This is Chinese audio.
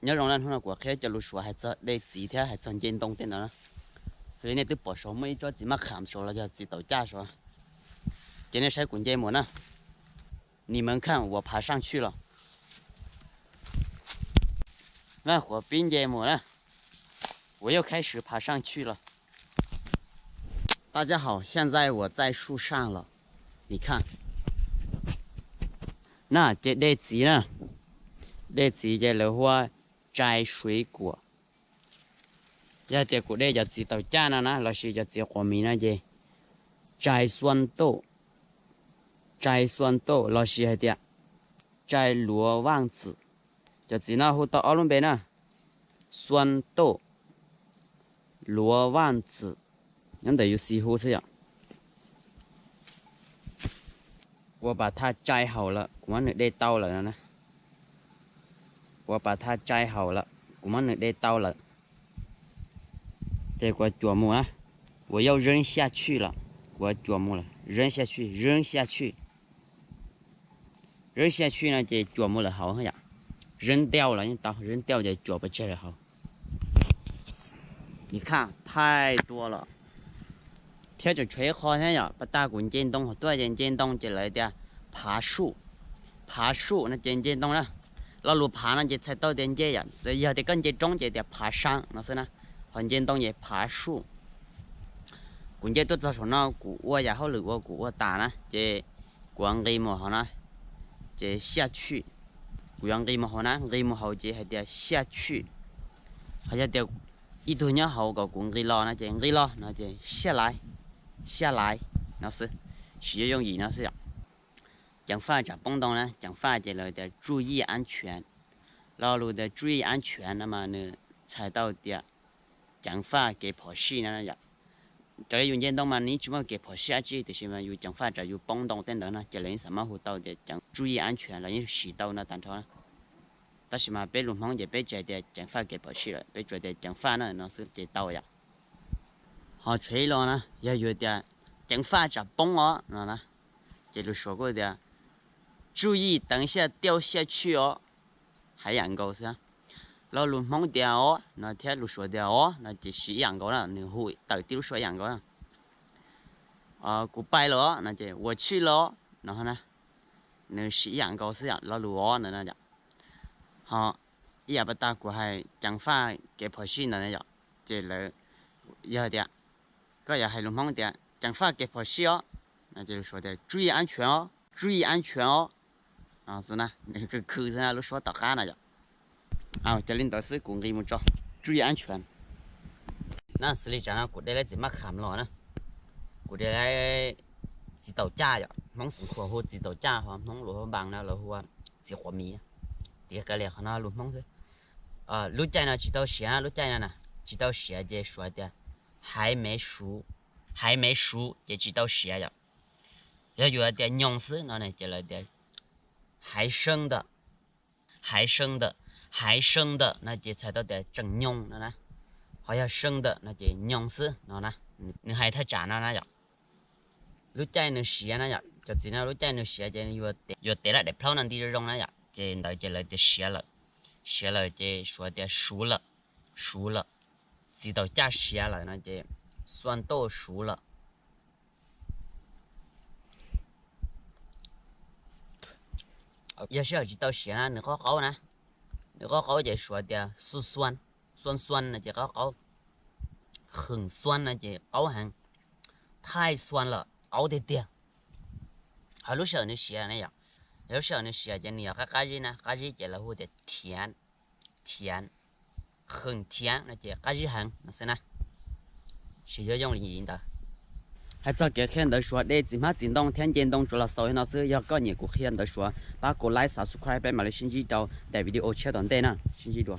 nhớ rằng là nó của khi cho lúa sủa hay cho đây chỉ theo hay cho trên đông tên đó所以呢，对保守没做怎么看说了，就自导架说。今天晒滚节目呢，你们看我爬上去了。那火冰节目呢，我又开始爬上去了。大家好，现在我在树上了，你看。那这集呢，这集这的话摘水果。giờ thì của đây giờ chỉ tàu cha nó là chỉ giờ chỉ của mình là gì trái xoan tô là chỉ hay tiệt trái lúa vàng tử giờ chỉ nó hỗ trợ luôn bên nè xoan tô lúa vàng tử nhưng得有西湖这样我把它摘好了我们得到了呢我把它摘好了我们得到了这个啄木啊，我要扔下去了，我啄木了，扔下去呢，这啄木了好呀，扔掉了，扔掉就啄不起来好。你看太多了，贴着吹好像呀，把大滚渐冻，多点渐冻就来的爬树那渐冻了，老路爬呢就才到点这样，这以后的更接中就得爬山，那是呢。环境东也爬树，古节都做成那古窝然后如果古窝打呢，这光给么好呢，这下去，光给么好呢，给么好这还得下去，还要得一头鸟好个光给了那这给了那这下来，那是需要用语那是呀，讲话讲蹦动呢，讲话这了得注意安全，老路的注意安全，那么呢踩到的。讲话给跑戏那样，这里用电动嘛，你怎么给跑下去？就是嘛，有讲话这有蹦动等等呢，这人什么活到的讲注意安全，人洗到那当头呢。但是嘛，被龙凤也被觉得讲话给跑戏了，被觉得讲话呢那是给到呀。好吹了呢，也有点讲话这蹦哦，那呢，这就说过的，注意等一下掉下去哦，还养狗是吧？老路蒙掉哦，那天路说掉哦，那就是养狗了，你会到底说养狗了。goodbye了，那就我去了，然后呢，你是养狗是养老路哦，那样。好，也不大过还讲话给跑去那样，这了要的，个也还路蒙的讲话给跑去哦，那就是说的注意安全哦，然后是呢，那个口上都说到干那样。这领导是公给么着，注意安全。那实力讲呢，古代来怎么看了呢？古代来指导架呀，弄什么火火指导架哈，弄罗棒那罗火指火米，第个嘞可能罗弄是路在呢指导线，路在呢指导线就说的还没熟就指导线呀，要有点娘丝那呢就来点还生的。还生的那就才到的正娘了呢，还要生的那就娘丝那呢，你还太长了那样，路在那时那样，就只能路在那时就有得了的漂亮的种那样，就到就来就学了就说的熟了，知道加学了那就酸豆熟了。要是要知道学呢，你好呢。你好就说的是酸那就好，很酸那就好很，太酸了，熬得点。还有时候你写那样，有时候你写就你要咖喱呢，咖喱就了会的甜，很甜那就咖喱很，那是呢，是要用语音的。还早给看的说，你怎么震动天震动，除了手那是要个你给看的说，把过来subscribe 买了新机刀，带 video 切断的呢，新机刀。